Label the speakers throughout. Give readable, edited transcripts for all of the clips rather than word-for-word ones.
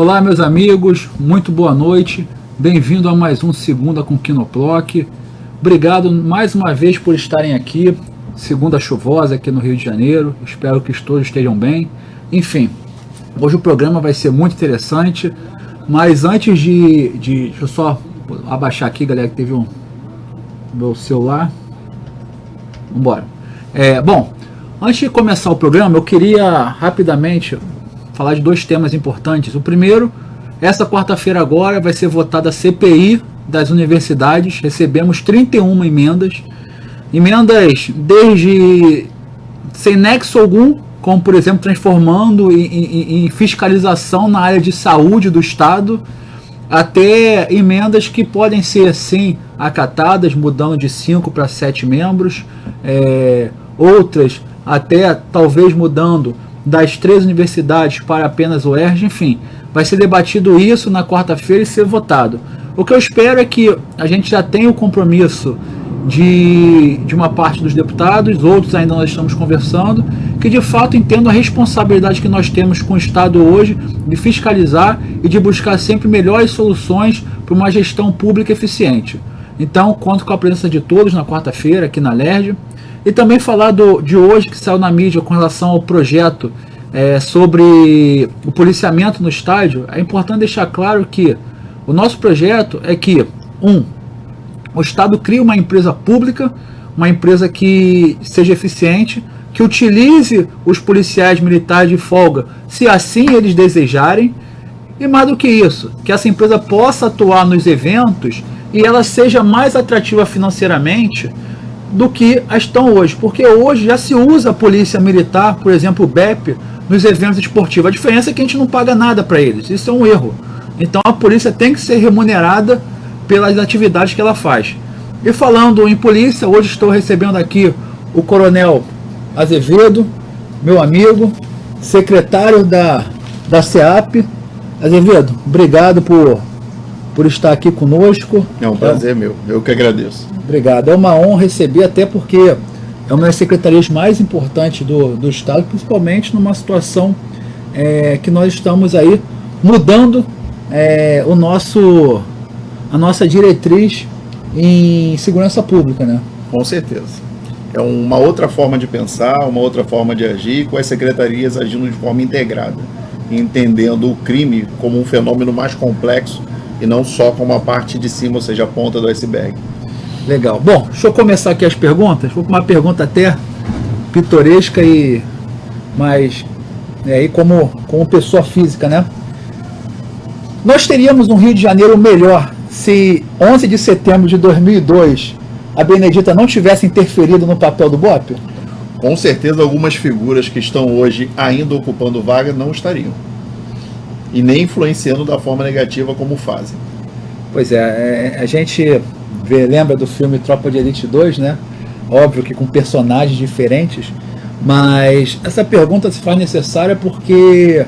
Speaker 1: Olá, meus amigos, muito boa noite. Bem-vindo a mais um Segunda com Quinoploc. Obrigado mais uma vez por estarem aqui. Segunda chuvosa aqui no Rio de Janeiro. Espero que todos estejam bem. Enfim, hoje o programa vai ser muito interessante. Mas antes deixa eu só abaixar aqui, galera, que teve meu celular. Vambora. Bom, antes de começar o programa, eu queria rapidamente falar de dois temas importantes. O primeiro, essa quarta-feira agora vai ser votada a CPI das universidades. Recebemos 31 emendas desde sem nexo algum, como por exemplo transformando em fiscalização na área de saúde do Estado, até emendas que podem ser sim acatadas, mudando de 5 para 7 membros, outras até talvez mudando das 3 universidades para apenas o UERJ. Enfim, vai ser debatido isso na quarta-feira e ser votado. O que eu espero é que a gente já tenha o compromisso de uma parte dos deputados, outros ainda nós estamos conversando, que de fato entendam a responsabilidade que nós temos com o Estado hoje de fiscalizar e de buscar sempre melhores soluções para uma gestão pública eficiente. Então, conto com a presença de todos na quarta-feira aqui na LERJ. E também falar de hoje que saiu na mídia com relação ao projeto sobre o policiamento no estádio. É importante deixar claro que o nosso projeto é que, o Estado cria uma empresa pública, uma empresa que seja eficiente, que utilize os policiais militares de folga, se assim eles desejarem, e mais do que isso, que essa empresa possa atuar nos eventos e ela seja mais atrativa financeiramente do que as estão hoje, porque hoje já se usa a polícia militar, por exemplo, o BEP, nos eventos esportivos. A diferença é que a gente não paga nada para eles, isso é um erro. Então a polícia tem que ser remunerada pelas atividades que ela faz. E falando em polícia, hoje estou recebendo aqui o Coronel Azevedo, meu amigo, secretário da SEAP. Azevedo, obrigado por estar aqui conosco.
Speaker 2: É um prazer meu, eu que agradeço.
Speaker 1: Obrigado, é uma honra receber, até porque é uma das secretarias mais importantes do Estado, principalmente numa situação que nós estamos aí mudando a nossa diretriz em segurança pública, né?
Speaker 2: Com certeza. É uma outra forma de pensar, uma outra forma de agir, com as secretarias agindo de forma integrada, entendendo o crime como um fenômeno mais complexo e não só como a parte de cima, ou seja, a ponta do iceberg.
Speaker 1: Legal. Bom, deixa eu começar aqui as perguntas. Vou com uma pergunta até pitoresca mas aí como pessoa física, né? Nós teríamos um Rio de Janeiro melhor se 11 de setembro de 2002 a Benedita não tivesse interferido no papel do BOPE?
Speaker 2: Com certeza algumas figuras que estão hoje ainda ocupando vaga não estariam. E nem influenciando da forma negativa como fazem.
Speaker 1: Pois a gente lembra do filme Tropa de Elite 2, né? Óbvio que com personagens diferentes, mas essa pergunta se faz necessária porque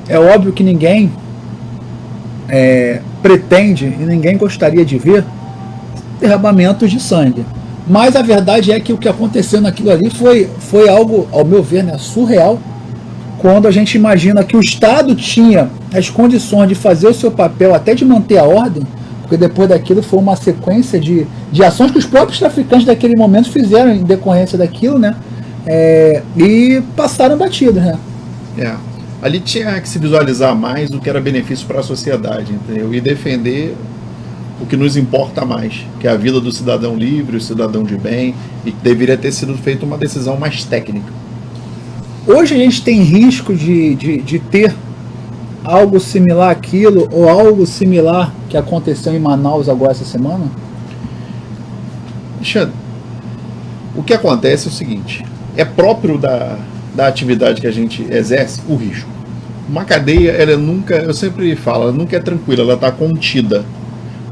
Speaker 1: é óbvio que ninguém pretende e ninguém gostaria de ver derramamentos de sangue. Mas a verdade é que o que aconteceu naquilo ali foi algo, ao meu ver, né, surreal, quando a gente imagina que o Estado tinha as condições de fazer o seu papel, até de manter a ordem, porque depois daquilo foi uma sequência de ações que os próprios traficantes daquele momento fizeram em decorrência daquilo, né? E passaram batidos, né?
Speaker 2: Ali tinha que se visualizar mais o que era benefício para a sociedade, entendeu? E defender o que nos importa mais, que é a vida do cidadão livre, o cidadão de bem, e que deveria ter sido feita uma decisão mais técnica.
Speaker 1: Hoje a gente tem risco de ter algo similar àquilo, ou algo similar que aconteceu em Manaus agora essa semana?
Speaker 2: Alexandre, o que acontece é o seguinte, é próprio da atividade que a gente exerce o risco. Uma cadeia, ela nunca, eu sempre falo, ela nunca é tranquila, ela está contida.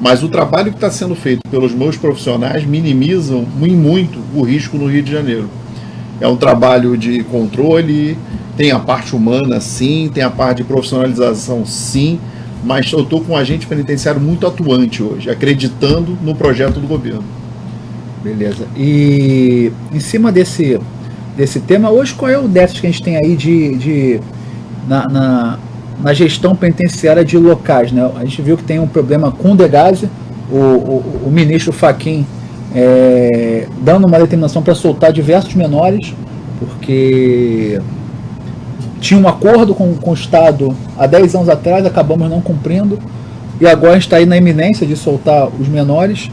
Speaker 2: Mas o trabalho que está sendo feito pelos meus profissionais minimizam muito o risco no Rio de Janeiro. É um trabalho de controle, tem a parte humana sim, tem a parte de profissionalização sim, mas eu estou com um agente penitenciário muito atuante hoje, acreditando no projeto do governo.
Speaker 1: Beleza. E em cima desse tema, hoje qual é o déficit que a gente tem aí na gestão penitenciária de locais, né? A gente viu que tem um problema com o Degase, o ministro Fachin dando uma determinação para soltar diversos menores, porque tinha um acordo com o Estado há 10 anos atrás, acabamos não cumprindo, e agora a gente está aí na iminência de soltar os menores,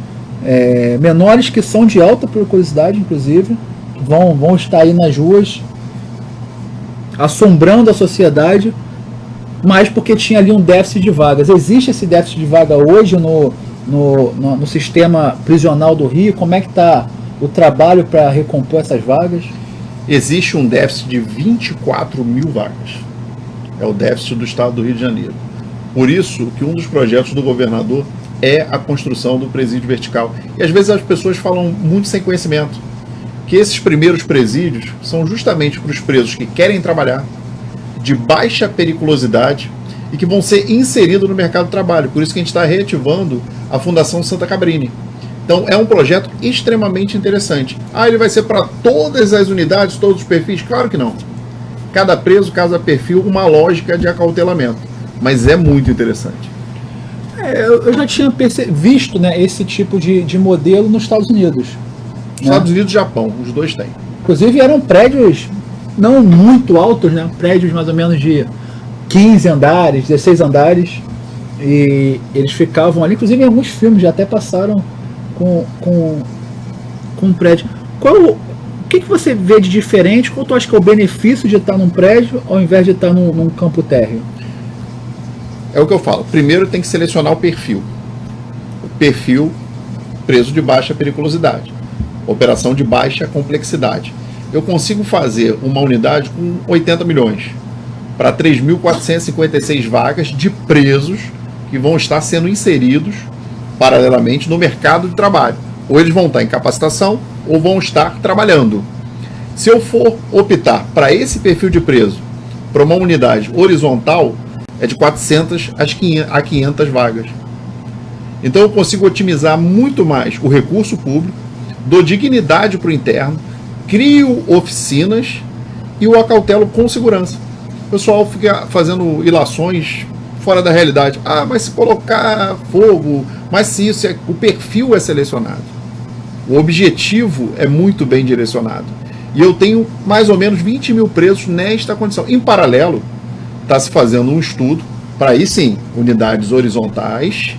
Speaker 1: menores que são de alta periculosidade, inclusive, vão estar aí nas ruas, assombrando a sociedade, mas porque tinha ali um déficit de vagas. Existe esse déficit de vaga hoje no sistema prisional do Rio? Como é que está o trabalho para recompor essas vagas?
Speaker 2: Existe um déficit de 24 mil vagas. É o déficit do Estado do Rio de Janeiro. Por isso que um dos projetos do governador é a construção do presídio vertical. E às vezes as pessoas falam muito sem conhecimento, que esses primeiros presídios são justamente para os presos que querem trabalhar, de baixa periculosidade e que vão ser inseridos no mercado de trabalho. Por isso que a gente está reativando a Fundação Santa Cabrini. Então é um projeto extremamente interessante. Ele vai ser para todas as unidades, todos os perfis? Claro que não. Cada preso, cada perfil, uma lógica de acautelamento. Mas é muito interessante.
Speaker 1: Eu já tinha visto, né, esse tipo de modelo nos Estados Unidos.
Speaker 2: Estados Unidos e Japão, os dois têm.
Speaker 1: Inclusive eram prédios não muito altos, né? Prédios mais ou menos de 15 andares, 16 andares. E eles ficavam ali, inclusive em alguns filmes já até passaram com um prédio. O que você vê de diferente? Qual tu acha que é o benefício de estar num prédio ao invés de estar num campo térreo?
Speaker 2: É o que eu falo. Primeiro tem que selecionar o perfil. O perfil preso de baixa periculosidade. Operação de baixa complexidade. Eu consigo fazer uma unidade com 80 milhões para 3.456 vagas de presos que vão estar sendo inseridos paralelamente no mercado de trabalho. Ou eles vão estar em capacitação ou vão estar trabalhando. Se eu for optar para esse perfil de preso, para uma unidade horizontal, é de 400 a 500 vagas. Então eu consigo otimizar muito mais o recurso público, dou dignidade para o interno, crio oficinas e o acautelo com segurança. O pessoal fica fazendo ilações fora da realidade. Mas se colocar fogo, mas se isso o perfil é selecionado. O objetivo é muito bem direcionado. E eu tenho mais ou menos 20 mil presos nesta condição. Em paralelo, está se fazendo um estudo para aí sim, unidades horizontais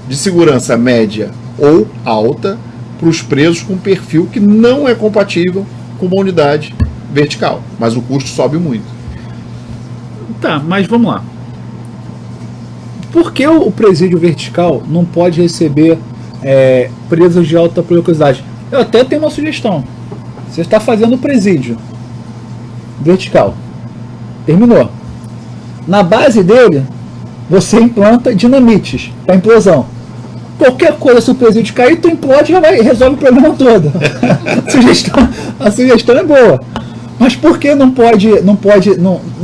Speaker 2: de segurança média ou alta para os presos com perfil que não é compatível com uma unidade vertical, mas o custo sobe muito.
Speaker 1: Tá, mas vamos lá. Por que o presídio vertical não pode receber presos de alta periculosidade? Eu até tenho uma sugestão. Você está fazendo o presídio vertical, terminou. Na base dele, você implanta dinamites para implosão. Qualquer coisa, se o presídio cair, tu implode e já resolve o problema todo. A sugestão é boa. Mas por que não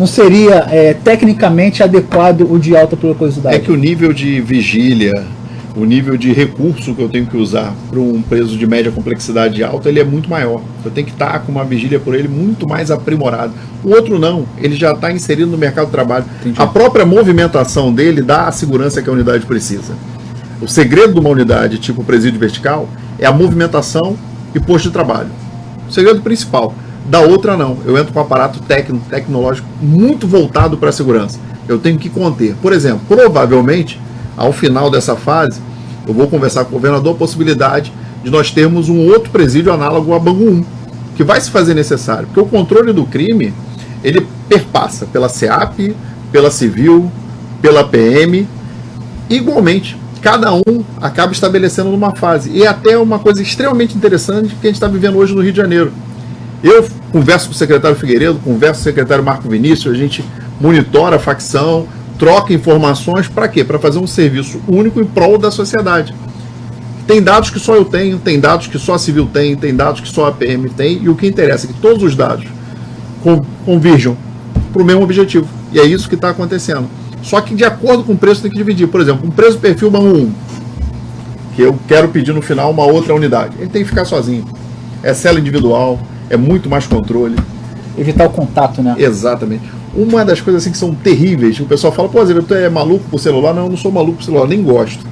Speaker 1: seria tecnicamente adequado o de alta periculosidade?
Speaker 2: É que o nível de vigília, o nível de recurso que eu tenho que usar para um preso de média complexidade alta, ele é muito maior. Eu tenho que estar com uma vigília por ele muito mais aprimorada. O outro não, ele já está inserido no mercado de trabalho. Entendi. A própria movimentação dele dá a segurança que a unidade precisa. O segredo de uma unidade tipo presídio vertical é a movimentação e posto de trabalho. O segredo principal. Da outra não. Eu entro com um aparato tecnológico muito voltado para a segurança. Eu tenho que conter. Por exemplo, provavelmente, ao final dessa fase, eu vou conversar com o governador a possibilidade de nós termos um outro presídio análogo a Bangu 1, que vai se fazer necessário. Porque o controle do crime, ele perpassa pela SEAP, pela Civil, pela PM, igualmente. Cada um acaba estabelecendo numa fase. E é até uma coisa extremamente interessante que a gente está vivendo hoje no Rio de Janeiro. Eu converso com o secretário Figueiredo, converso com o secretário Marco Vinícius, a gente monitora a facção, troca informações, para quê? Para fazer um serviço único em prol da sociedade. Tem dados que só eu tenho, tem dados que só a Civil tem dados que só a PM tem, e o que interessa é que todos os dados converjam para o mesmo objetivo. E é isso que está acontecendo. Só que de acordo com o preço tem que dividir. Por exemplo, um preso perfil Bangu 1, que eu quero pedir no final uma outra unidade, ele tem que ficar sozinho. É cela individual, é muito mais controle.
Speaker 1: Evitar o contato, né?
Speaker 2: Exatamente. Uma das coisas assim que são terríveis, o pessoal fala, pô, Zé, tu é maluco por celular? Não, eu não sou maluco por celular, nem gosto.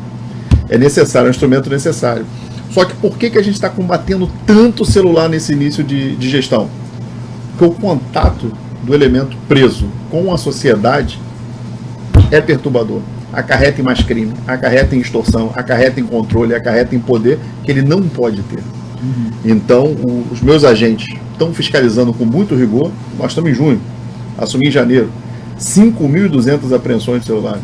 Speaker 2: É necessário, é um instrumento necessário. Só que por que a gente está combatendo tanto o celular nesse início de gestão? Porque o contato do elemento preso com a sociedade é perturbador. Acarreta em mais crime, acarreta em extorsão, acarreta em controle, acarreta em poder que ele não pode ter. Então, os meus agentes estão fiscalizando com muito rigor. Nós estamos em junho, assumi em janeiro, 5.200 apreensões de celular.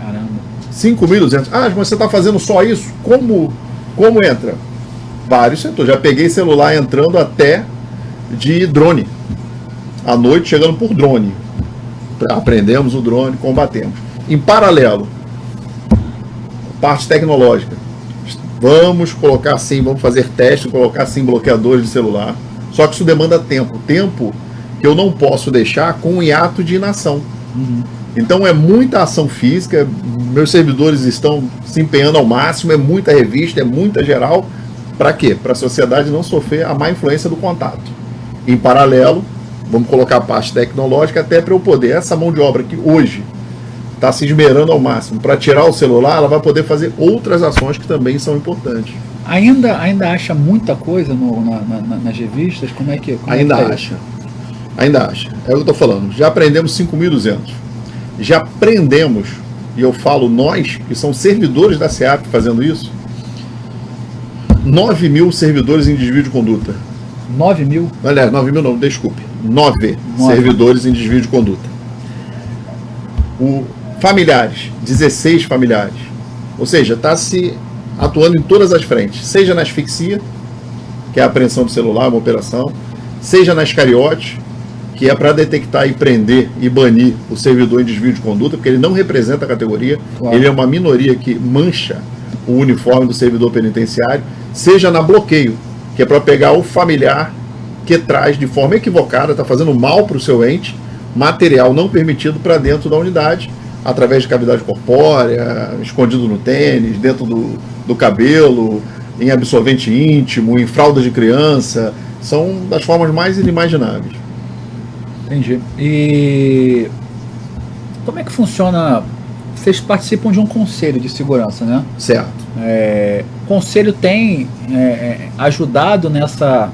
Speaker 1: Caramba.
Speaker 2: 5.200. Ah, mas você está fazendo só isso? Como entra? Vários setores. Já peguei celular entrando até de drone. À noite, chegando por drone. Aprendemos o drone, combatemos. Em paralelo, parte tecnológica. Vamos colocar sim, vamos fazer teste, colocar sim bloqueadores de celular. Só que isso demanda tempo. Tempo que eu não posso deixar com um hiato de inação. Então é muita ação física, meus servidores estão se empenhando ao máximo, é muita revista, é muita geral. Para quê? Para a sociedade não sofrer a má influência do contato. Em paralelo, vamos colocar a parte tecnológica até para eu poder, essa mão de obra que hoje está se esmerando ao máximo para tirar o celular, ela vai poder fazer outras ações que também são importantes.
Speaker 1: Ainda acha muita coisa nas revistas? Como é que
Speaker 2: ainda acha. Ainda acha. É o que eu estou falando. Já aprendemos 5.200. Já prendemos, e eu falo nós, que são servidores da SEAP fazendo isso, 9.000 servidores em desvio de conduta.
Speaker 1: 9.000?
Speaker 2: Aliás, 9.000 não, desculpe. 9 servidores em desvio de conduta. Familiares, 16 familiares. Ou seja, está se atuando em todas as frentes. Seja na asfixia, que é a apreensão do celular, uma operação. Seja na escariote, que é para detectar e prender e banir o servidor em desvio de conduta, porque ele não representa a categoria, claro. Ele é uma minoria que mancha o uniforme do servidor penitenciário. Seja na bloqueio, que é para pegar o familiar que traz de forma equivocada, está fazendo mal para o seu ente, material não permitido para dentro da unidade, através de cavidade corpórea, escondido no tênis, dentro do cabelo, em absorvente íntimo, em fralda de criança. São das formas mais inimagináveis.
Speaker 1: Entendi. E como é que funciona? Vocês participam de um conselho de segurança, né?
Speaker 2: Certo.
Speaker 1: O conselho tem ajudado nessa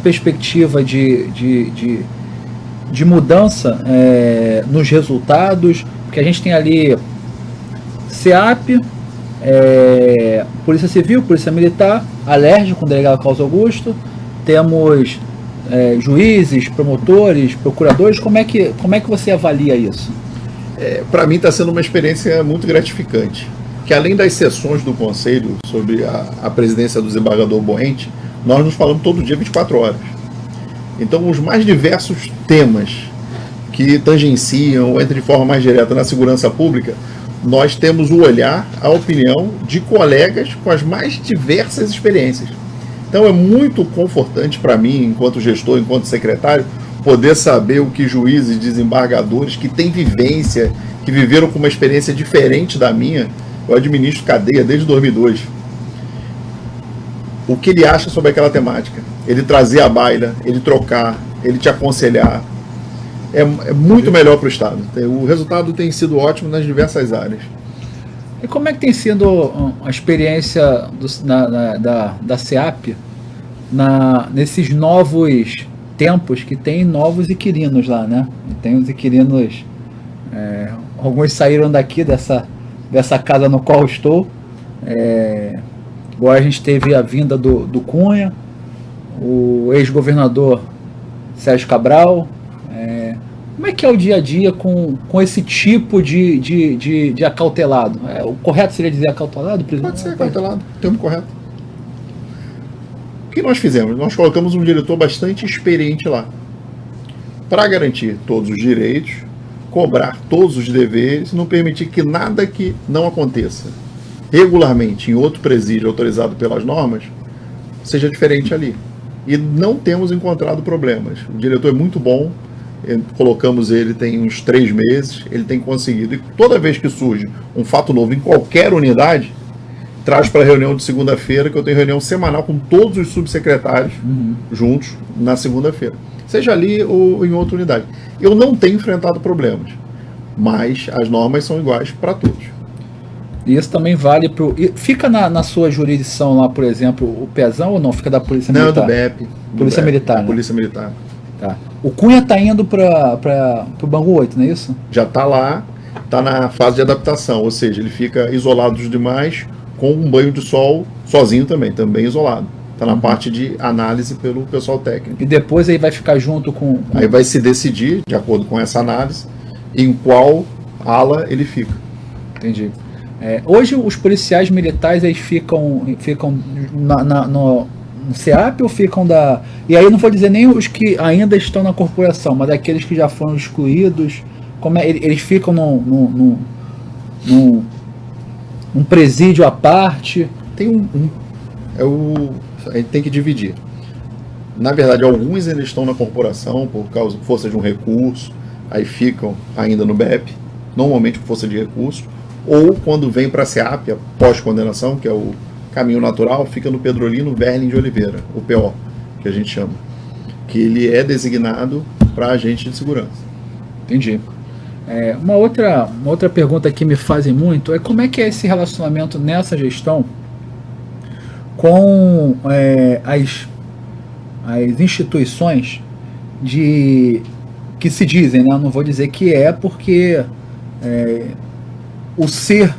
Speaker 1: perspectiva de mudança nos resultados, porque a gente tem ali SEAP, Polícia Civil, Polícia Militar, Alerj com o delegado Carlos Augusto, temos juízes, promotores, procuradores. Como é que você avalia isso?
Speaker 2: Para mim está sendo uma experiência muito gratificante, que além das sessões do Conselho sobre a presidência do desembargador Boente, nós nos falamos todo dia 24 horas. Então os mais diversos temas que tangenciam, entram de forma mais direta na segurança pública, nós temos o olhar, a opinião de colegas com as mais diversas experiências. Então é muito confortante para mim, enquanto gestor, enquanto secretário, poder saber o que juízes, desembargadores que têm vivência, que viveram com uma experiência diferente da minha. Eu administro cadeia desde 2002. O que ele acha sobre aquela temática? Ele trazer a baila, ele trocar, ele te aconselhar. É muito melhor para o Estado. O resultado tem sido ótimo nas diversas áreas.
Speaker 1: E como é que tem sido a experiência da SEAP nesses novos tempos que tem novos inquilinos lá, né? Tem os inquilinos, alguns saíram daqui dessa casa no qual estou. Agora a gente teve a vinda do Cunha, o ex-governador Sérgio Cabral. Como é que é o dia a dia com esse tipo de acautelado? O correto seria dizer acautelado, presidente?
Speaker 2: Pode ser acautelado, termo correto. O que nós fizemos? Nós colocamos um diretor bastante experiente lá, para garantir todos os direitos, cobrar todos os deveres e não permitir que nada que não aconteça regularmente em outro presídio autorizado pelas normas seja diferente ali. E não temos encontrado problemas. O diretor é muito bom, colocamos ele tem uns 3 meses, ele tem conseguido. E toda vez que surge um fato novo em qualquer unidade, traz para a reunião de segunda-feira, que eu tenho reunião semanal com todos os subsecretários juntos na segunda-feira. seja ali ou em outra unidade. Eu não tenho enfrentado problemas, mas as normas são iguais para todos.
Speaker 1: E isso também vale para o... Fica na sua jurisdição lá, por exemplo, o Pezão ou não? Fica da Polícia Militar?
Speaker 2: Não, do BEP.
Speaker 1: Polícia Militar, né?
Speaker 2: Polícia Militar.
Speaker 1: Tá. O Cunha está indo para o Bangu 8, não é isso?
Speaker 2: Já está lá, está na fase de adaptação, ou seja, ele fica isolado dos demais com um banho de sol, sozinho também isolado. Está na parte de análise pelo pessoal técnico.
Speaker 1: E depois aí vai ficar junto com...
Speaker 2: Aí vai se decidir, de acordo com essa análise, em qual ala ele fica.
Speaker 1: Entendi. Hoje os policiais militares eles ficam no CEAP ou ficam da... E aí eu não vou dizer nem os que ainda estão na corporação, mas aqueles que já foram excluídos, eles ficam num presídio à parte?
Speaker 2: Tem a gente tem que dividir. Na verdade, alguns ainda estão na corporação por causa força de um recurso, aí ficam ainda no BEP, normalmente por força de recurso, ou quando vem para a SEAP, pós-condenação, que é o caminho natural, fica no Pedrolino Verlin de Oliveira, o PO, que a gente chama, que ele é designado para agente de segurança.
Speaker 1: Entendi. Uma outra pergunta que me fazem muito é como é que é esse relacionamento nessa gestão com as instituições que se dizem, né? Eu não vou dizer que porque o ser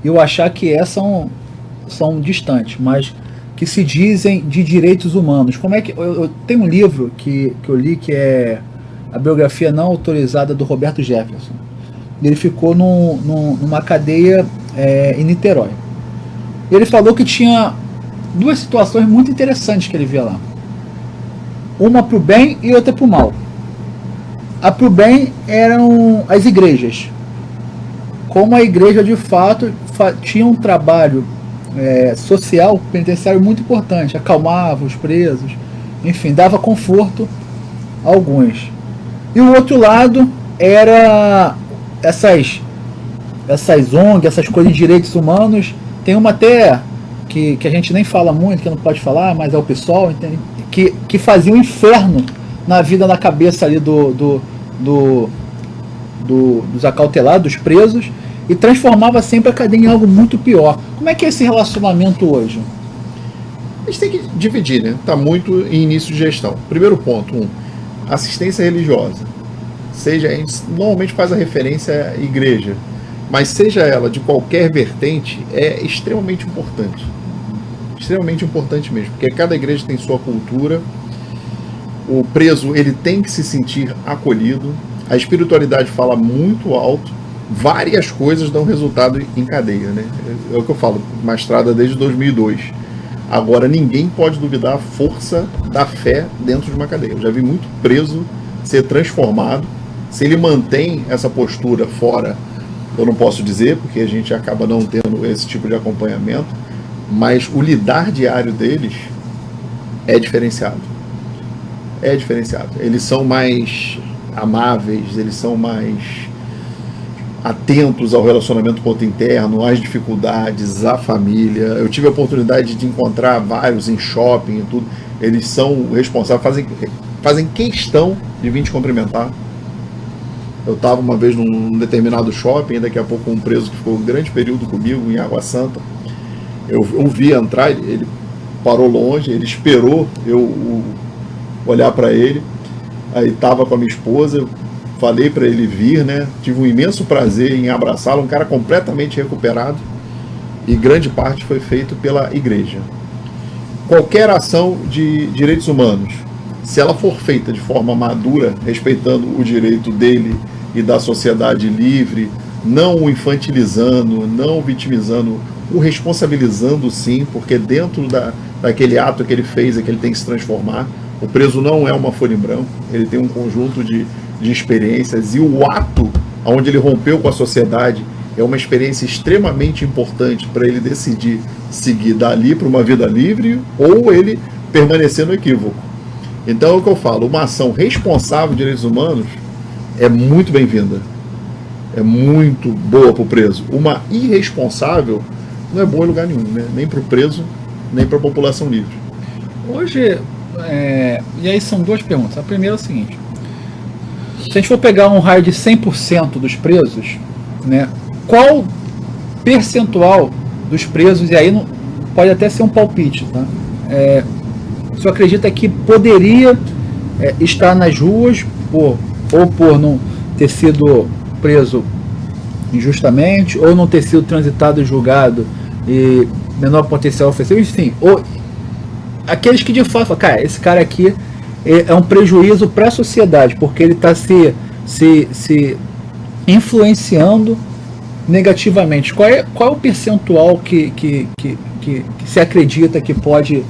Speaker 1: e o achar que são distantes, mas que se dizem de direitos humanos. Como é que eu tenho um livro que eu li que é a biografia não autorizada do Roberto Jefferson. Ele ficou numa cadeia em Niterói. Ele falou que tinha duas situações muito interessantes que ele via lá. Uma para o bem e outra para o mal. A para o bem eram as igrejas. Como a igreja de fato tinha um trabalho social penitenciário muito importante, acalmava os presos, enfim, dava conforto a alguns. E o outro lado era essas ONG, essas coisas de direitos humanos. Tem uma até que a gente nem fala muito, que não pode falar, mas é o PSOL, que fazia um inferno na vida, na cabeça ali dos acautelados, dos presos, e transformava sempre a cadeia em algo muito pior. Como é que é esse relacionamento hoje?
Speaker 2: A gente tem que dividir, né? Está muito em início de gestão. Primeiro ponto, assistência religiosa. A gente normalmente faz a referência à igreja, mas seja ela de qualquer vertente, é extremamente importante. Extremamente importante mesmo, porque cada igreja tem sua cultura, o preso ele tem que se sentir acolhido, a espiritualidade fala muito alto, várias coisas dão resultado em cadeia, né? É o que eu falo, uma estrada desde 2002. Agora, ninguém pode duvidar a força da fé dentro de uma cadeia. Eu já vi muito preso ser transformado. Se ele mantém essa postura fora, eu não posso dizer, porque a gente acaba não tendo esse tipo de acompanhamento, mas o lidar diário deles é diferenciado. É diferenciado. Eles são mais amáveis, eles são mais atentos ao relacionamento com o outro interno, às dificuldades, à família. Eu tive a oportunidade de encontrar vários em shopping e tudo. Eles são responsáveis, fazem questão de vir te cumprimentar. Eu estava uma vez num determinado shopping, daqui a pouco um preso que ficou um grande período comigo em Água Santa. Eu vi entrar, ele parou longe, ele esperou eu olhar para ele. Aí estava com a minha esposa, falei para ele vir, né? Tive um imenso prazer em abraçá-lo, um cara completamente recuperado, e grande parte foi feito pela igreja. Qualquer ação de direitos humanos, se ela for feita de forma madura, respeitando o direito dele e da sociedade livre, não o infantilizando, não o vitimizando, o responsabilizando sim, porque dentro daquele ato que ele fez é que ele tem que se transformar. O preso não é uma folha em branco, ele tem um conjunto de experiências, e o ato onde ele rompeu com a sociedade é uma experiência extremamente importante para ele decidir seguir dali para uma vida livre ou ele permanecer no equívoco. Então é o que eu falo, uma ação responsável de direitos humanos é muito bem-vinda, é muito boa para o preso. Uma irresponsável não é boa em lugar nenhum, né? Nem para o preso, nem para a população livre.
Speaker 1: Hoje, e aí são duas perguntas. A primeira é o seguinte: se a gente for pegar um raio de 100% dos presos, né, qual percentual dos presos, e aí não, pode até ser um palpite, tá? O senhor acredita que poderia estar nas ruas ou por não ter sido preso injustamente, ou não ter sido transitado e julgado e menor potencial ofensivo, enfim, ou aqueles que de fato falam, cara, esse cara aqui é um prejuízo para a sociedade, porque ele está se influenciando negativamente. Qual é o percentual que se acredita que pode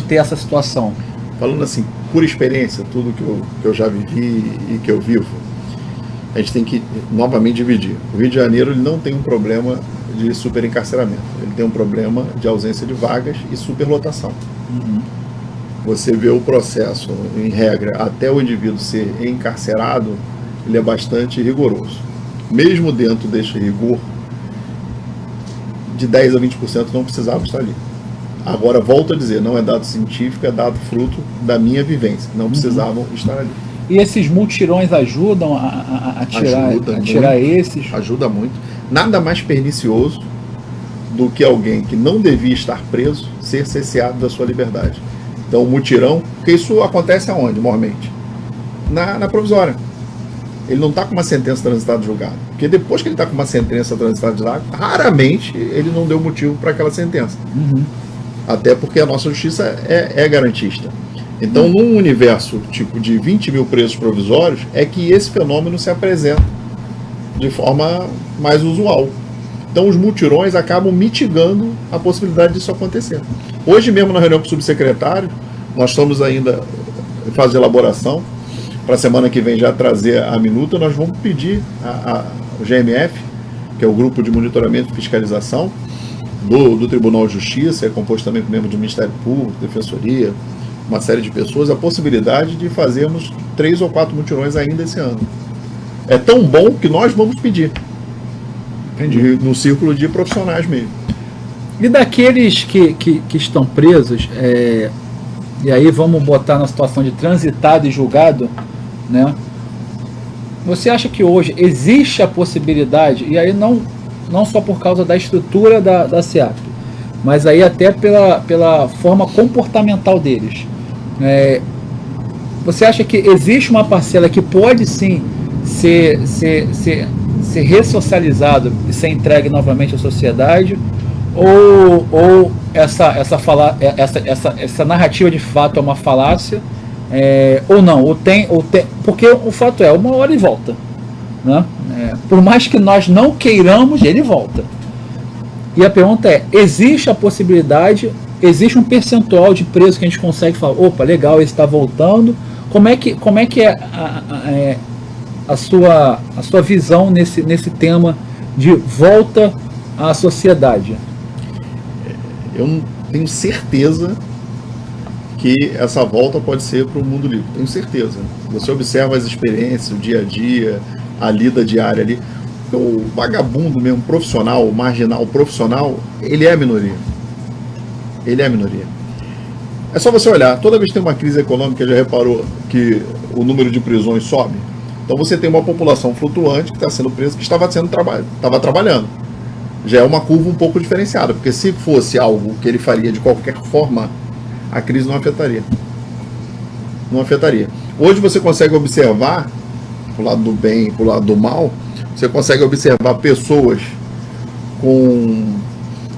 Speaker 1: ter essa situação?
Speaker 2: Falando assim, por experiência, tudo que eu já vivi e que eu vivo, a gente tem que novamente dividir. O Rio de Janeiro ele não tem um problema de superencarceramento, ele tem um problema de ausência de vagas e superlotação.
Speaker 1: Uhum.
Speaker 2: Você vê o processo, em regra, até o indivíduo ser encarcerado, ele é bastante rigoroso. Mesmo dentro deste rigor, de 10 a 20% não precisava estar ali. Agora, volto a dizer, não é dado científico, é dado fruto da minha vivência. Não precisavam estar ali.
Speaker 1: E esses multirões ajudam a tirar esses?
Speaker 2: Ajuda muito. Nada mais pernicioso do que alguém que não devia estar preso ser cesseado da sua liberdade. Então, o mutirão, porque isso acontece aonde, normalmente? Na provisória. Ele não está com uma sentença transitada de julgado. Porque depois que ele está com uma sentença transitada de julgado, raramente ele não deu motivo para aquela sentença.
Speaker 1: Uhum.
Speaker 2: Até porque a nossa justiça é garantista. Então, num universo tipo de 20 mil presos provisórios, é que esse fenômeno se apresenta de forma mais usual. Então, os mutirões acabam mitigando a possibilidade disso acontecer. Hoje mesmo, na reunião com o subsecretário, nós estamos ainda em fase de elaboração. Para a semana que vem já trazer a minuta, nós vamos pedir o GMF, que é o Grupo de Monitoramento e Fiscalização do Tribunal de Justiça, é composto também por membros do Ministério Público, Defensoria, uma série de pessoas, a possibilidade de fazermos 3 ou 4 mutirões ainda esse ano. É tão bom que nós vamos pedir. Entendi. No círculo de profissionais mesmo.
Speaker 1: E daqueles que estão presos, e aí vamos botar na situação de transitado e julgado, né? Você acha que hoje existe a possibilidade, e aí não só por causa da estrutura da SEAP, mas aí até pela forma comportamental deles, você acha que existe uma parcela que pode sim ser ressocializado e ser entregue novamente à sociedade, ou essa narrativa de fato é uma falácia, ou não, ou tem, porque o fato é, uma hora ele volta, né? Por mais que nós não queiramos, ele volta. E a pergunta é, existe a possibilidade, existe um percentual de presos que a gente consegue falar, opa, legal, esse está voltando. Como é que é a sua visão nesse tema de volta à sociedade?
Speaker 2: Eu tenho certeza que essa volta pode ser para o mundo livre. Tenho certeza. Você observa as experiências, o dia a dia, a lida diária ali. O vagabundo mesmo, profissional, o marginal profissional, ele é a minoria. Ele é a minoria. É só você olhar, toda vez que tem uma crise econômica, já reparou que o número de prisões sobe? Então você tem uma população flutuante que está sendo presa, que estava trabalhando. Já é uma curva um pouco diferenciada, porque se fosse algo que ele faria de qualquer forma, a crise não afetaria. Não afetaria. Hoje você consegue observar, pro lado do bem e pro lado do mal, você consegue observar pessoas com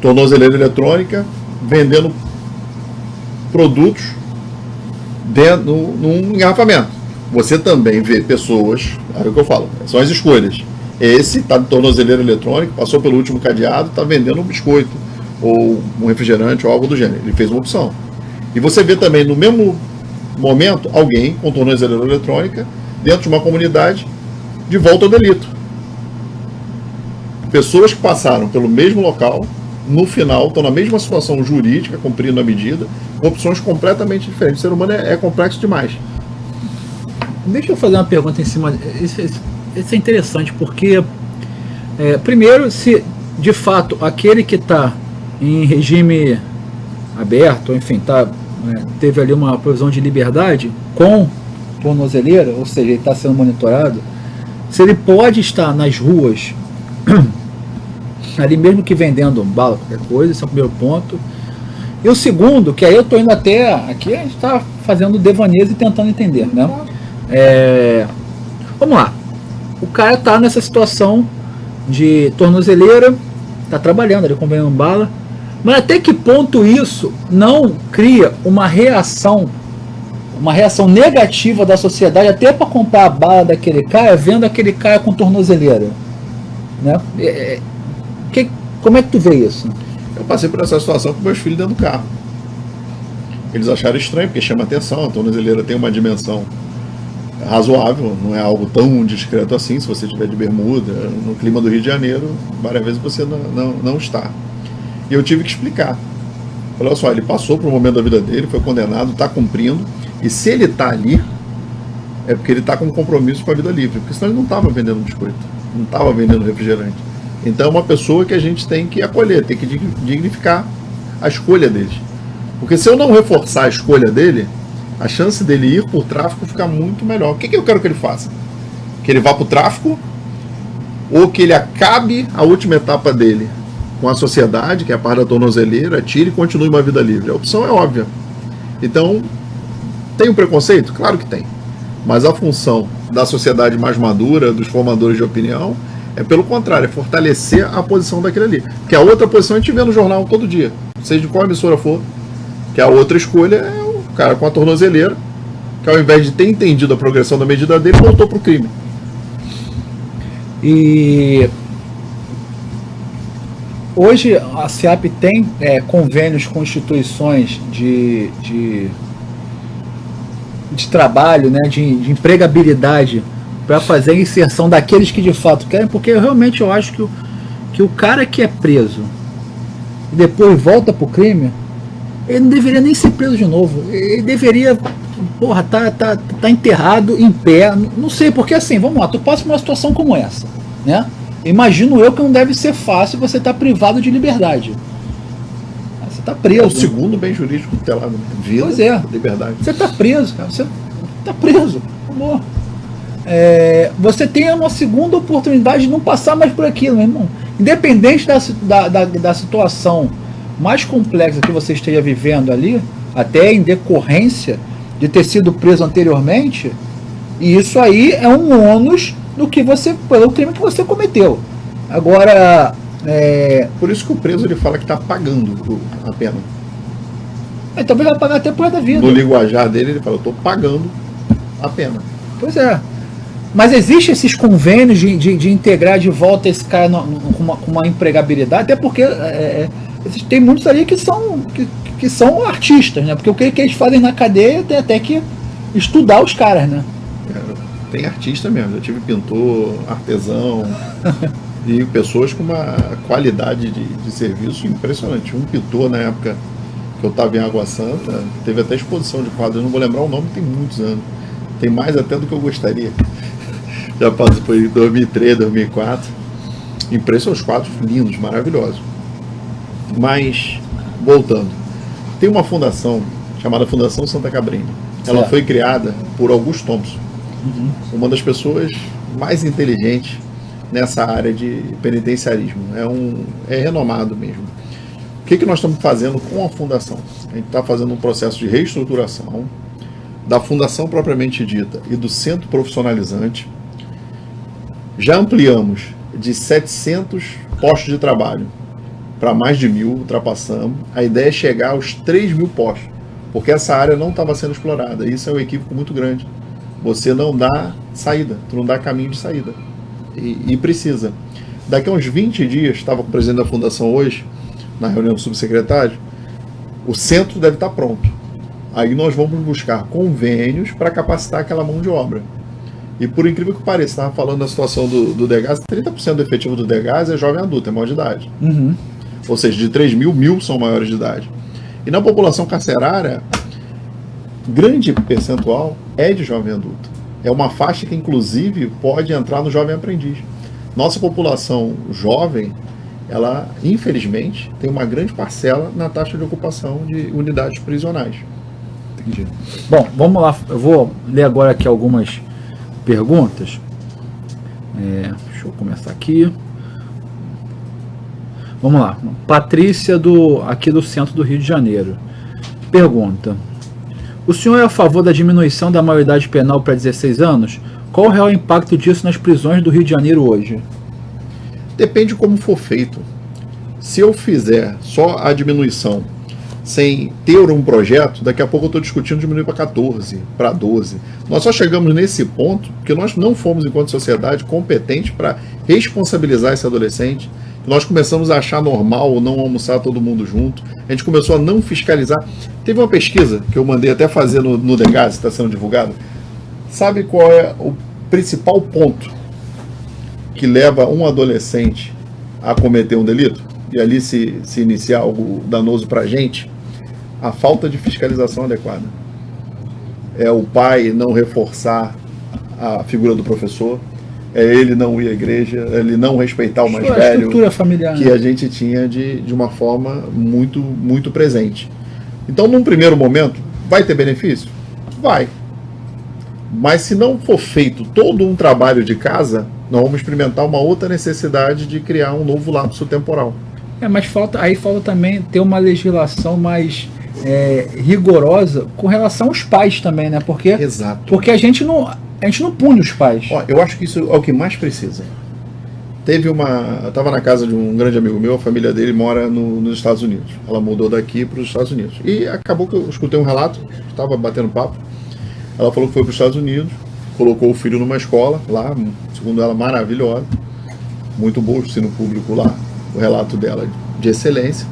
Speaker 2: tornozeleira eletrônica vendendo produtos dentro num engarrafamento. Você também vê pessoas, é o que eu falo, são as escolhas. Esse está de tornozeleira eletrônica, passou pelo último cadeado, está vendendo um biscoito, ou um refrigerante, ou algo do gênero. Ele fez uma opção. E você vê também, no mesmo momento, alguém com tornozeleira eletrônica, dentro de uma comunidade, de volta ao delito. Pessoas que passaram pelo mesmo local, no final, estão na mesma situação jurídica, cumprindo a medida, com opções completamente diferentes. O ser humano é complexo demais.
Speaker 1: Deixa eu fazer uma pergunta em cima. Isso é interessante, porque, primeiro, se de fato aquele que está em regime aberto, enfim, está teve ali uma provisão de liberdade com tornozeleira, ou seja, ele está sendo monitorado, se ele pode estar nas ruas, ali mesmo que vendendo bala, qualquer coisa, esse é o primeiro ponto. E o segundo, que aí eu estou indo até, aqui a gente está fazendo devaneios e tentando entender, né? Vamos lá, o cara está nessa situação de tornozeleira, está trabalhando ali, vendendo bala, mas até que ponto isso não cria uma reação negativa da sociedade até para comprar a bala daquele cara, vendo aquele cara com tornozeleira, né? Como é que tu vê isso?
Speaker 2: Eu passei por essa situação com meus filhos dentro do carro. Eles acharam estranho, porque chama atenção, a tornozeleira tem uma dimensão razoável, não é algo tão discreto assim. Se você estiver de bermuda, no clima do Rio de Janeiro, várias vezes você não está. E eu tive que explicar. Olha só, ele passou por um momento da vida dele, foi condenado, está cumprindo, e se ele está ali, é porque ele está com um compromisso com a vida livre, porque senão ele não estava vendendo biscoito, não estava vendendo refrigerante. Então é uma pessoa que a gente tem que acolher, tem que dignificar a escolha dele. Porque se eu não reforçar a escolha dele, a chance dele ir por tráfico fica muito melhor. O que eu quero que ele faça? Que ele vá para o tráfico, ou que ele acabe a última etapa dele com a sociedade, que é a parte da tornozeleira, tire e continue uma vida livre. A opção é óbvia. Então, tem um preconceito? Claro que tem. Mas a função da sociedade mais madura, dos formadores de opinião, é pelo contrário, é fortalecer a posição daquele ali. Porque a outra posição a gente vê no jornal todo dia, seja de qual emissora for, que a outra escolha é o cara com a tornozeleira, que ao invés de ter entendido a progressão da medida dele, voltou para o crime.
Speaker 1: E hoje a SEAP tem convênios com instituições de trabalho, né, de empregabilidade, para fazer a inserção daqueles que de fato querem, porque realmente eu acho que o cara que é preso e depois volta pro crime, ele não deveria nem ser preso de novo. Ele deveria, tá enterrado em pé, não sei, porque assim, vamos lá, tu passa por uma situação como essa, né? Imagino eu que não deve ser fácil você estar privado de liberdade. Você está preso.
Speaker 2: É o segundo bem jurídico tutelado, vida,
Speaker 1: pois é.
Speaker 2: Liberdade.
Speaker 1: Você está preso, cara. Você está preso. Amor. Você tem uma segunda oportunidade de não passar mais por aquilo, meu irmão. Independente da situação mais complexa que você esteja vivendo ali, até em decorrência de ter sido preso anteriormente, e isso aí é um ônus pelo crime que você cometeu. Agora,
Speaker 2: por isso que o preso ele fala que está pagando a pena.
Speaker 1: Talvez vai pagar até por da vida.
Speaker 2: No linguajar dele ele fala, eu estou pagando a pena.
Speaker 1: Pois é. Mas existem esses convênios de integrar de volta esse cara com uma empregabilidade, até porque tem muitos ali que são artistas, né? Porque o que eles fazem na cadeia tem até que estudar os caras, né?
Speaker 2: Tem artista mesmo, eu tive pintor, artesão e pessoas com uma qualidade de serviço impressionante. Um pintor, na época que eu estava em Água Santa, teve até exposição de quadros, eu não vou lembrar o nome, tem muitos anos. Tem mais até do que eu gostaria. Já passou por 2003, 2004. Impressionam os quadros lindos, maravilhosos. Mas, voltando, tem uma fundação chamada Fundação Santa Cabrina. Ela foi criada por Augusto Thompson, uma das pessoas mais inteligentes nessa área de penitenciarismo. É renomado mesmo. O que nós estamos fazendo com a fundação? A gente está fazendo um processo de reestruturação da fundação propriamente dita e do centro profissionalizante. Já ampliamos de 700 postos de trabalho para mais de 1.000, ultrapassamos. A ideia é chegar aos 3.000 postos, porque essa área não estava sendo explorada. Isso é um equívoco muito grande. Você não dá saída, tu não dá caminho de saída. E precisa. Daqui a uns 20 dias, estava com o presidente da fundação hoje, na reunião do subsecretário, o centro deve estar pronto. Aí nós vamos buscar convênios para capacitar aquela mão de obra. E por incrível que pareça, estava falando da situação do DEGAS, 30% do efetivo do DEGAS é jovem adulto, é maior de idade. Ou seja, de 3.000, 1.000 são maiores de idade. E na população carcerária, grande percentual é de jovem adulto. É uma faixa que inclusive pode entrar no jovem aprendiz. Nossa população jovem, ela infelizmente tem uma grande parcela na taxa de ocupação de unidades prisionais.
Speaker 1: Entendi. Bom, vamos lá. Eu vou ler agora aqui algumas perguntas. Deixa eu começar aqui. Vamos lá. Patrícia, aqui do centro do Rio de Janeiro. Pergunta: o senhor é a favor da diminuição da maioridade penal para 16 anos? Qual o real impacto disso nas prisões do Rio de Janeiro hoje?
Speaker 2: Depende como for feito. Se eu fizer só a diminuição sem ter um projeto, daqui a pouco eu estou discutindo diminuir para 14, para 12. Nós só chegamos nesse ponto porque nós não fomos, enquanto sociedade, competentes para responsabilizar esse adolescente. Nós começamos a achar normal não almoçar todo mundo junto. A gente começou a não fiscalizar. Teve uma pesquisa que eu mandei até fazer no Degas, está sendo divulgado. Sabe qual é o principal ponto que leva um adolescente a cometer um delito? E ali se iniciar algo danoso para a gente? A falta de fiscalização adequada. É o pai não reforçar a figura do professor, é ele não ir à igreja, ele não respeitar o mais velho,
Speaker 1: estrutura familiar,
Speaker 2: que a gente tinha de uma forma muito, muito presente. Então, num primeiro momento, vai ter benefício? Vai. Mas se não for feito todo um trabalho de casa, nós vamos experimentar uma outra necessidade de criar um novo lapso temporal.
Speaker 1: Mas falta também ter uma legislação mais rigorosa com relação aos pais também, né?
Speaker 2: Exato.
Speaker 1: Porque a gente não pune os pais.
Speaker 2: Eu acho que isso é o que mais precisa. Eu estava na casa de um grande amigo meu, a família dele mora nos Estados Unidos. Ela mudou daqui para os Estados Unidos. E acabou que eu escutei um relato, estava batendo papo. Ela falou que foi para os Estados Unidos, colocou o filho numa escola lá, segundo ela, maravilhosa, muito bom o ensino público lá, o relato dela de excelência,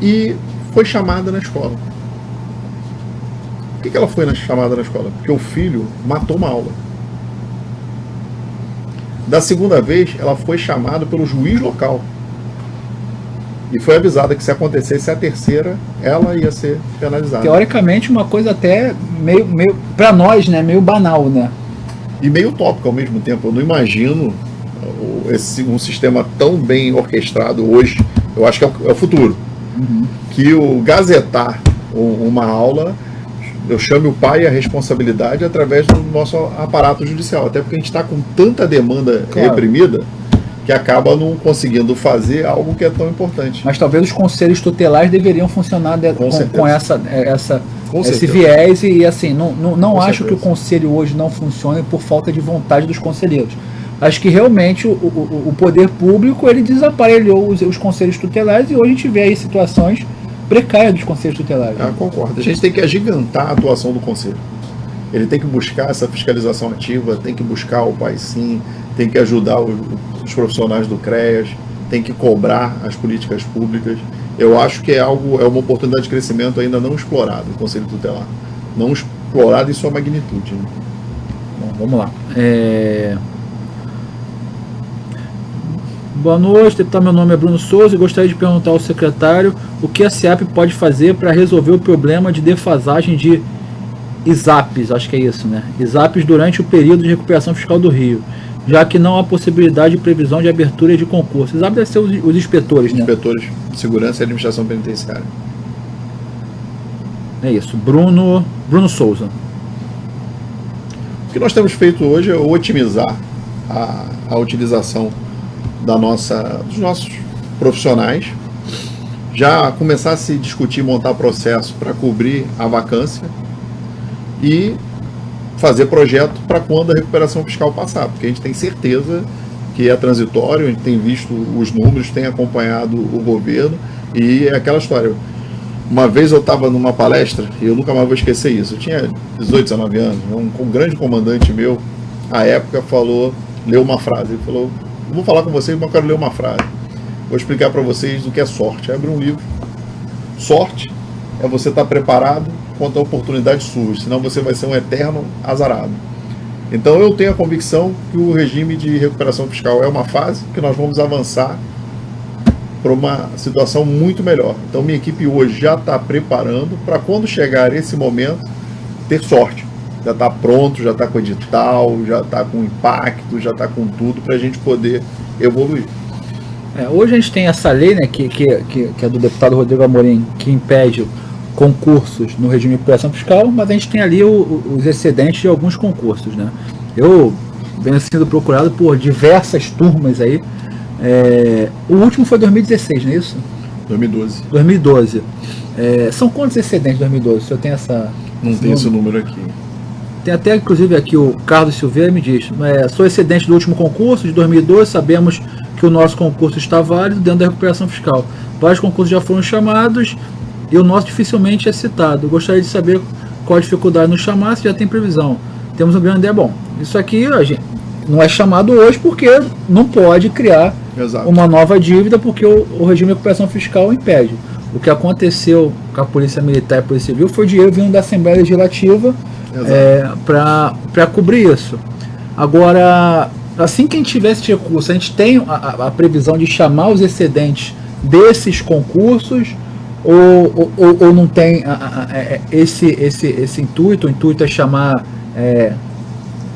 Speaker 2: e foi chamada na escola. Por que ela foi chamada na escola? Porque o filho matou uma aula. Da segunda vez, ela foi chamada pelo juiz local. E foi avisada que se acontecesse a terceira, ela ia ser penalizada.
Speaker 1: Teoricamente, uma coisa até meio para nós, né, meio banal, né?
Speaker 2: E meio utópico ao mesmo tempo. Eu não imagino um sistema tão bem orquestrado hoje. Eu acho que é o futuro.
Speaker 1: Uhum.
Speaker 2: Que o gazetar uma aula, eu chame o pai a responsabilidade através do nosso aparato judicial. Até porque a gente está com tanta demanda reprimida que acaba não conseguindo fazer algo que é tão importante.
Speaker 1: Mas talvez os conselhos tutelares deveriam funcionar com esse viés e assim, não acho que o conselho hoje não funcione por falta de vontade dos conselheiros. Acho que realmente o poder público ele desaparelhou os conselhos tutelares e hoje a gente vê aí situações precárias dos conselhos tutelares.
Speaker 2: Concordo. A gente tem que agigantar a atuação do conselho. Ele tem que buscar essa fiscalização ativa, tem que buscar o PAI-Sim, tem que ajudar os profissionais do CREAS, tem que cobrar as políticas públicas. Eu acho que é uma oportunidade de crescimento ainda não explorada, o Conselho Tutelar. Não explorado em sua magnitude. Né?
Speaker 1: Bom, vamos lá. Boa noite, deputado. Meu nome é Bruno Souza e gostaria de perguntar ao secretário o que a SEAP pode fazer para resolver o problema de defasagem de ISAPs, acho que é isso, né? ISAPs durante o período de recuperação fiscal do Rio, já que não há possibilidade de previsão de abertura de concurso. ISAP deve ser os inspetores, né?
Speaker 2: Inspetores de Segurança e Administração Penitenciária.
Speaker 1: É isso. Bruno Souza.
Speaker 2: O que nós temos feito hoje é otimizar a utilização dos nossos profissionais, já começar a se discutir, montar processo para cobrir a vacância e fazer projeto para quando a recuperação fiscal passar, porque a gente tem certeza que é transitório, a gente tem visto os números, tem acompanhado o governo e é aquela história. Uma vez eu estava numa palestra, e eu nunca mais vou esquecer isso, eu tinha 18, 19 anos, um grande comandante meu, à época, leu uma frase, ele falou: eu vou falar com vocês, mas eu quero ler uma frase. Vou explicar para vocês o que é sorte. Abre um livro. Sorte é você estar preparado quando a oportunidade surge, senão você vai ser um eterno azarado. Então eu tenho a convicção que o regime de recuperação fiscal é uma fase que nós vamos avançar para uma situação muito melhor. Então minha equipe hoje já está preparando para quando chegar esse momento ter sorte. Já está pronto, já está com edital, já está com impacto, já está com tudo para a gente poder evoluir.
Speaker 1: Hoje a gente tem essa lei, né, que é do deputado Rodrigo Amorim, que impede concursos no regime de recuperação fiscal, mas a gente tem ali os excedentes de alguns concursos, né? Eu venho sendo procurado por diversas turmas aí. O último foi 2016, não é isso?
Speaker 2: 2012.
Speaker 1: 2012. São quantos excedentes de 2012? Se eu tenho essa...
Speaker 2: Não tem esse número aqui.
Speaker 1: Tem até, inclusive, aqui o Carlos Silveira me diz, sou excedente do último concurso de 2012, sabemos que o nosso concurso está válido dentro da recuperação fiscal. Vários concursos já foram chamados e o nosso dificilmente é citado. Gostaria de saber qual a dificuldade no chamar, se já tem previsão. Temos um grande ideia. Bom, isso aqui a gente não é chamado hoje porque não pode criar uma nova dívida porque o regime de recuperação fiscal impede. O que aconteceu com a Polícia Militar e a Polícia Civil foi dinheiro vindo da Assembleia Legislativa para cobrir isso. Agora, assim que a gente tiver esse recurso, a gente tem a previsão de chamar os excedentes desses concursos ou não tem esse intuito? O intuito é chamar,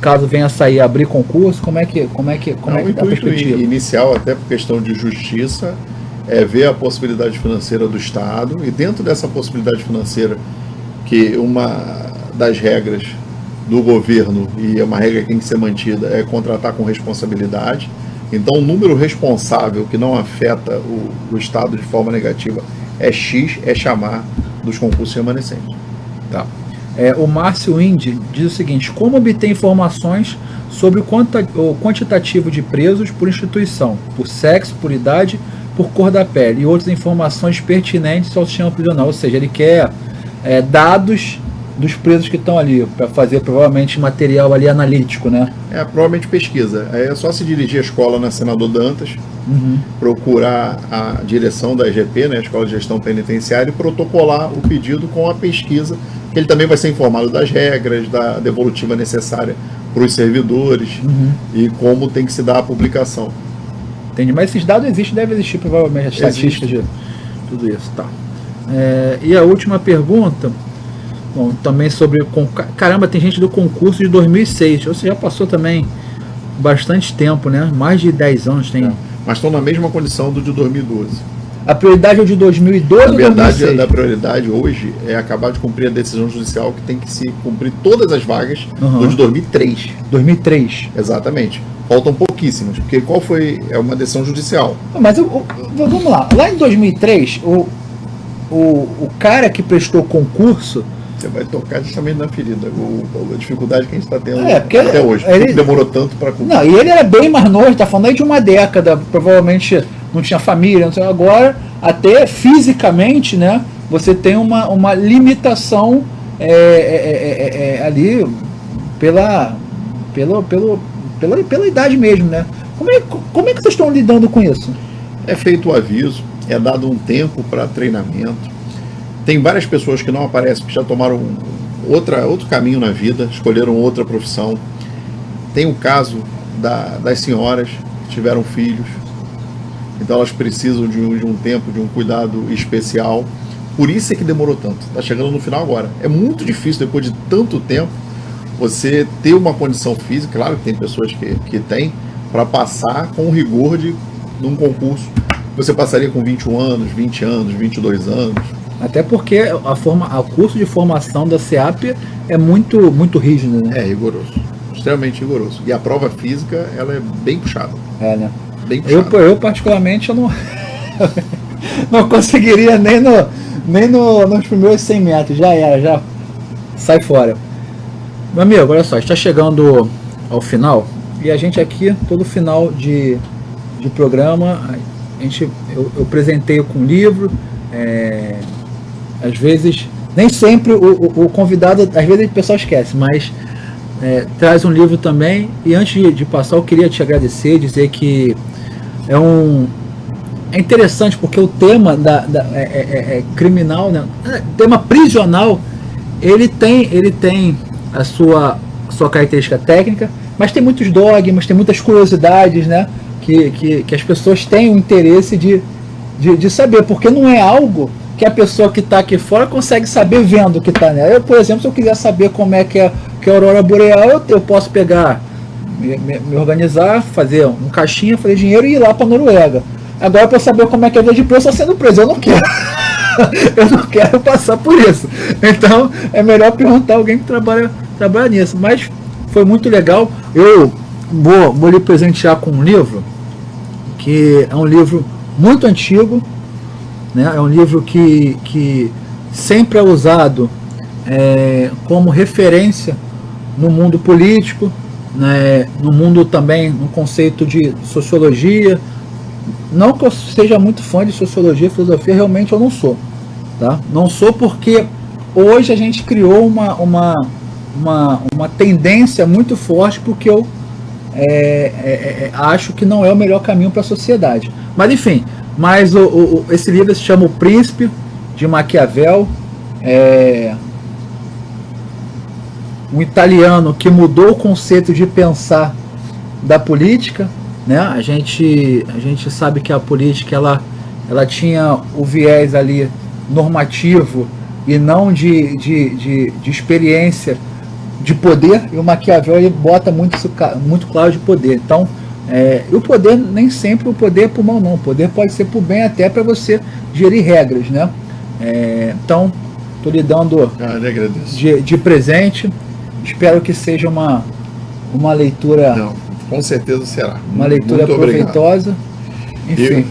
Speaker 1: caso venha a sair, abrir concurso? Como é que
Speaker 2: o intuito inicial, até por questão de justiça, é ver a possibilidade financeira do Estado, e dentro dessa possibilidade financeira, que uma das regras do governo, e é uma regra que tem que ser mantida, é contratar com responsabilidade. Então o número responsável que não afeta o Estado de forma negativa é X, é chamar dos concursos remanescentes.
Speaker 1: Tá. O Márcio Indy diz o seguinte: como obter informações sobre o quantitativo de presos por instituição, por sexo, por idade, por cor da pele e outras informações pertinentes ao sistema prisional? Ou seja, ele quer dados dos presos que estão ali, para fazer provavelmente material ali analítico, né?
Speaker 2: Provavelmente pesquisa. Aí é só se dirigir à escola na Senador Dantas, procurar a direção da EGP, né, a Escola de Gestão Penitenciária, e protocolar o pedido com a pesquisa, que ele também vai ser informado das regras, da devolutiva necessária para os servidores e como tem que se dar a publicação.
Speaker 1: Entendi, mas esses dados existem, deve existir provavelmente a estatística de tudo isso, tá? E a última pergunta, bom, também sobre... Caramba, tem gente do concurso de 2006, ou seja, já passou também bastante tempo, né? Mais de 10 anos tem.
Speaker 2: Mas estão na mesma condição do de 2012.
Speaker 1: A prioridade é o de 2012 ou 2006?
Speaker 2: Na verdade, a prioridade hoje é acabar de cumprir a decisão judicial que tem que se cumprir todas as vagas do de 2003.
Speaker 1: 2003.
Speaker 2: Exatamente. Faltam pouquíssimas, porque qual foi... É uma decisão judicial.
Speaker 1: Mas vamos lá. Lá em 2003, o cara que prestou concurso...
Speaker 2: Você vai tocar justamente na ferida, a dificuldade que a gente está tendo
Speaker 1: até
Speaker 2: hoje. Ele demorou tanto para cumprir.
Speaker 1: Não, e ele era bem mais novo, está falando aí de uma década, provavelmente não tinha família, não sei, agora, até fisicamente, né, você tem uma limitação ali pela idade mesmo, né? Como é que vocês estão lidando com isso?
Speaker 2: É feito o aviso, é dado um tempo para treinamento. Tem várias pessoas que não aparecem, que já tomaram outro caminho na vida, escolheram outra profissão. Tem o caso das senhoras que tiveram filhos, então elas precisam de um tempo, de um cuidado especial. Por isso é que demorou tanto. Está chegando no final agora. É muito difícil, depois de tanto tempo, você ter uma condição física. Claro que tem pessoas que têm, para passar com o rigor de um concurso. Você passaria com 21 anos, 20 anos, 22 anos.
Speaker 1: Até porque o curso de formação da SEAP é muito, muito rígido, né?
Speaker 2: É rigoroso, extremamente rigoroso. E a prova física, ela é bem puxada.
Speaker 1: Né?
Speaker 2: Bem puxada.
Speaker 1: Eu particularmente, eu não conseguiria nem nos primeiros 100 metros. Já sai fora. Meu amigo, olha só, está chegando ao final. E a gente aqui, todo final de programa, eu presenteio com livro. Às vezes, nem sempre o convidado, às vezes o pessoal esquece, mas traz um livro também. E antes de passar, eu queria te agradecer, dizer que é interessante porque o tema criminal, né? O tema prisional, ele tem a sua característica técnica, mas tem muitos dogmas, tem muitas curiosidades, né? Que as pessoas têm o interesse de saber, porque não é algo que a pessoa que está aqui fora consegue saber vendo o que está nela. Eu, por exemplo, se eu quiser saber como é que é a aurora boreal, eu posso pegar, me organizar, fazer um caixinha, fazer dinheiro e ir lá para a Noruega. Agora, para saber como é que é a vida de preso, eu sendo preso, eu não quero. eu não quero passar por isso. Então é melhor perguntar a alguém que trabalha nisso. Mas foi muito legal. Eu vou lhe presentear com um livro, que é um livro muito antigo, né? É um livro que sempre é usado como referência no mundo político, né? No mundo também, no conceito de sociologia. Não que eu seja muito fã de sociologia e filosofia, realmente eu não sou, tá? Não sou, porque hoje a gente criou uma tendência muito forte, porque eu acho que não é o melhor caminho para a sociedade. Mas enfim, esse livro se chama O Príncipe, de Maquiavel. Um italiano que mudou o conceito de pensar da política, né? A gente sabe que a política ela tinha o viés ali normativo e não de experiência de poder, e o Maquiavel ele bota muito claro de poder. Então, e o poder, nem sempre o poder é por mal, não. O poder pode ser por bem, até para você gerir regras, né? Então, estou lhe dando de presente. Espero que seja uma leitura.
Speaker 2: Não, com certeza será.
Speaker 1: Uma leitura muito proveitosa. Obrigado. Enfim.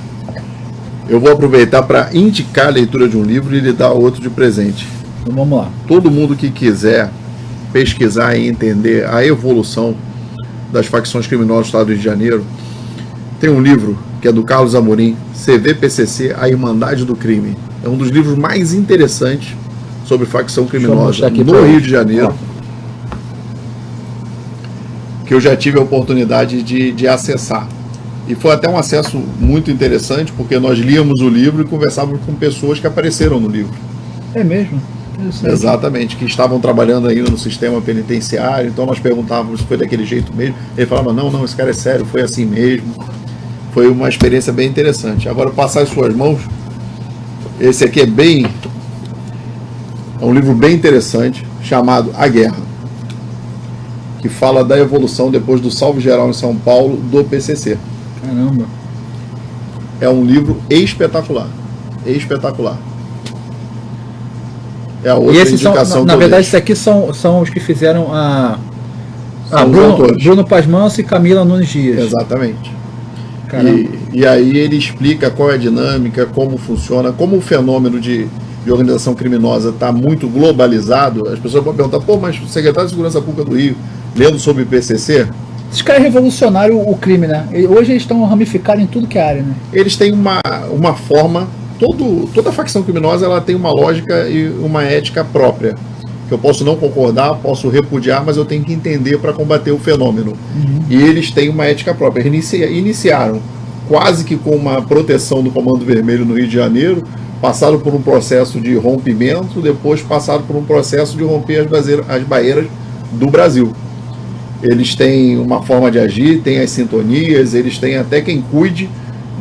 Speaker 2: Eu vou aproveitar para indicar a leitura de um livro e lhe dar outro de presente.
Speaker 1: Então vamos lá.
Speaker 2: Todo mundo que quiser pesquisar e entender a evolução das facções criminosas do Estado do Rio de Janeiro, tem um livro que é do Carlos Amorim, CVPCC, A Irmandade do Crime. É um dos livros mais interessantes sobre facção criminosa no Rio de Janeiro, que eu já tive a oportunidade de acessar. E foi até um acesso muito interessante, porque nós líamos o livro e conversávamos com pessoas que apareceram no livro.
Speaker 1: É mesmo?
Speaker 2: Exatamente, que estavam trabalhando ainda no sistema penitenciário. Então nós perguntávamos se foi daquele jeito mesmo. Ele falava, não, esse cara é sério, foi assim mesmo. Foi uma experiência bem interessante. Agora, passar em suas mãos, esse aqui é um livro bem interessante, chamado A Guerra, que fala da evolução depois do salve geral em São Paulo do PCC.
Speaker 1: Caramba!
Speaker 2: É um livro espetacular. Espetacular. É a outra indicação.
Speaker 1: Na verdade, esses aqui são os que fizeram Bruno Paz Manso e Camila Nunes Dias.
Speaker 2: Exatamente. E aí ele explica qual é a dinâmica, como funciona, como o fenômeno de organização criminosa está muito globalizado. As pessoas podem perguntar, mas o secretário de Segurança Pública do Rio, lendo sobre o PCC...
Speaker 1: Esses caras revolucionaram o crime, né? Hoje eles estão ramificados em tudo que é área, né?
Speaker 2: Eles têm uma forma... Toda facção criminosa ela tem uma lógica e uma ética própria, que eu posso não concordar, posso repudiar, mas eu tenho que entender para combater o fenômeno. E eles têm uma ética própria. Eles iniciaram quase que com uma proteção do Comando Vermelho no Rio de Janeiro, passaram por um processo de rompimento, depois passaram por um processo de romper as barreiras do Brasil. Eles têm uma forma de agir, têm as sintonias, eles têm até quem cuide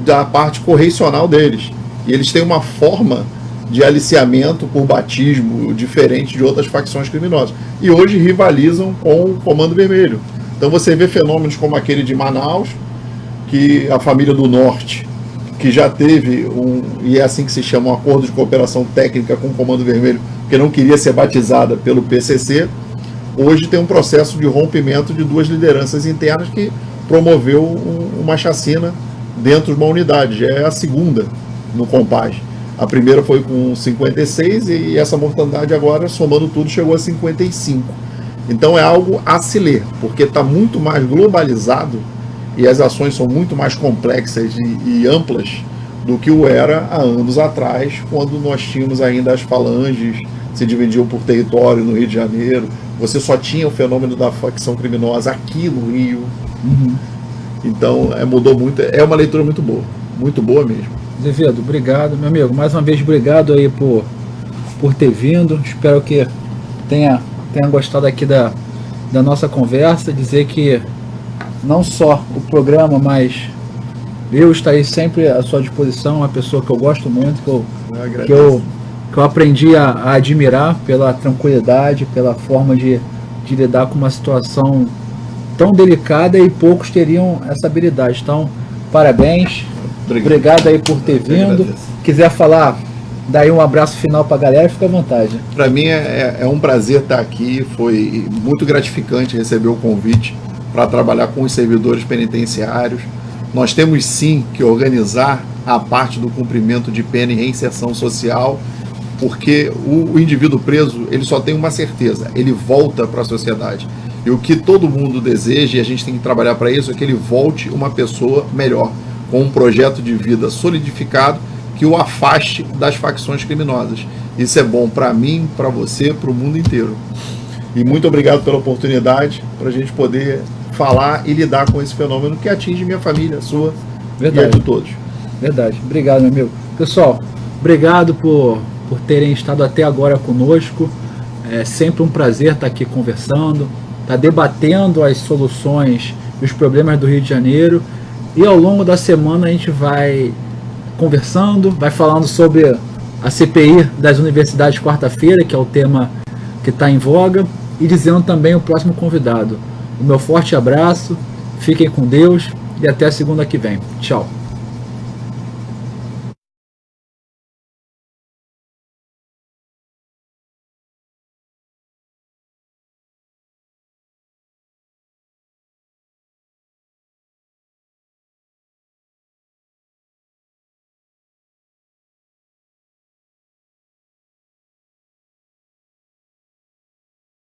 Speaker 2: da parte correcional deles. E eles têm uma forma de aliciamento por batismo diferente de outras facções criminosas. E hoje rivalizam com o Comando Vermelho. Então você vê fenômenos como aquele de Manaus, que a família do Norte, que já teve e é assim que se chama, um acordo de cooperação técnica com o Comando Vermelho, que não queria ser batizada pelo PCC, hoje tem um processo de rompimento de duas lideranças internas que promoveu uma chacina dentro de uma unidade. Já é a segunda no Compaz. A primeira foi com 56 e essa mortandade agora, somando tudo, chegou a 55. Então é algo a se ler, porque está muito mais globalizado e as ações são muito mais complexas e amplas do que o era há anos atrás, quando nós tínhamos ainda as falanges, se dividiam por território no Rio de Janeiro, você só tinha o fenômeno da facção criminosa aqui no Rio. Então mudou muito, é uma leitura muito boa mesmo.
Speaker 1: Azevedo, obrigado, meu amigo. Mais uma vez, obrigado aí por ter vindo. Espero que tenha gostado aqui da nossa conversa. Dizer que não só o programa, mas eu estarei sempre à sua disposição. Uma pessoa que eu gosto muito, que eu aprendi a admirar pela tranquilidade, pela forma de lidar com uma situação tão delicada, e poucos teriam essa habilidade. Então, parabéns. Obrigado aí por ter vindo. Quiser falar Daí um abraço final para a galera, fica à vontade.
Speaker 2: Para mim é um prazer estar aqui, foi muito gratificante receber o convite para trabalhar com os servidores penitenciários. Nós temos sim que organizar a parte do cumprimento de pena e reinserção social, porque o indivíduo preso, ele só tem uma certeza, ele volta para a sociedade. E o que todo mundo deseja, e a gente tem que trabalhar para isso, é que ele volte uma pessoa melhor, com um projeto de vida solidificado, que o afaste das facções criminosas. Isso é bom para mim, para você, para o mundo inteiro. E muito obrigado pela oportunidade, para a gente poder falar e lidar com esse fenômeno que atinge minha família, a sua. Verdade. E a de todos.
Speaker 1: Verdade. Obrigado, meu amigo. Pessoal, obrigado por terem estado até agora conosco. É sempre um prazer estar aqui conversando, estar debatendo as soluções e os problemas do Rio de Janeiro. E ao longo da semana a gente vai conversando, vai falando sobre a CPI das universidades quarta-feira, que é o tema que está em voga, e dizendo também o próximo convidado. O meu forte abraço, fiquem com Deus e até a segunda que vem. Tchau.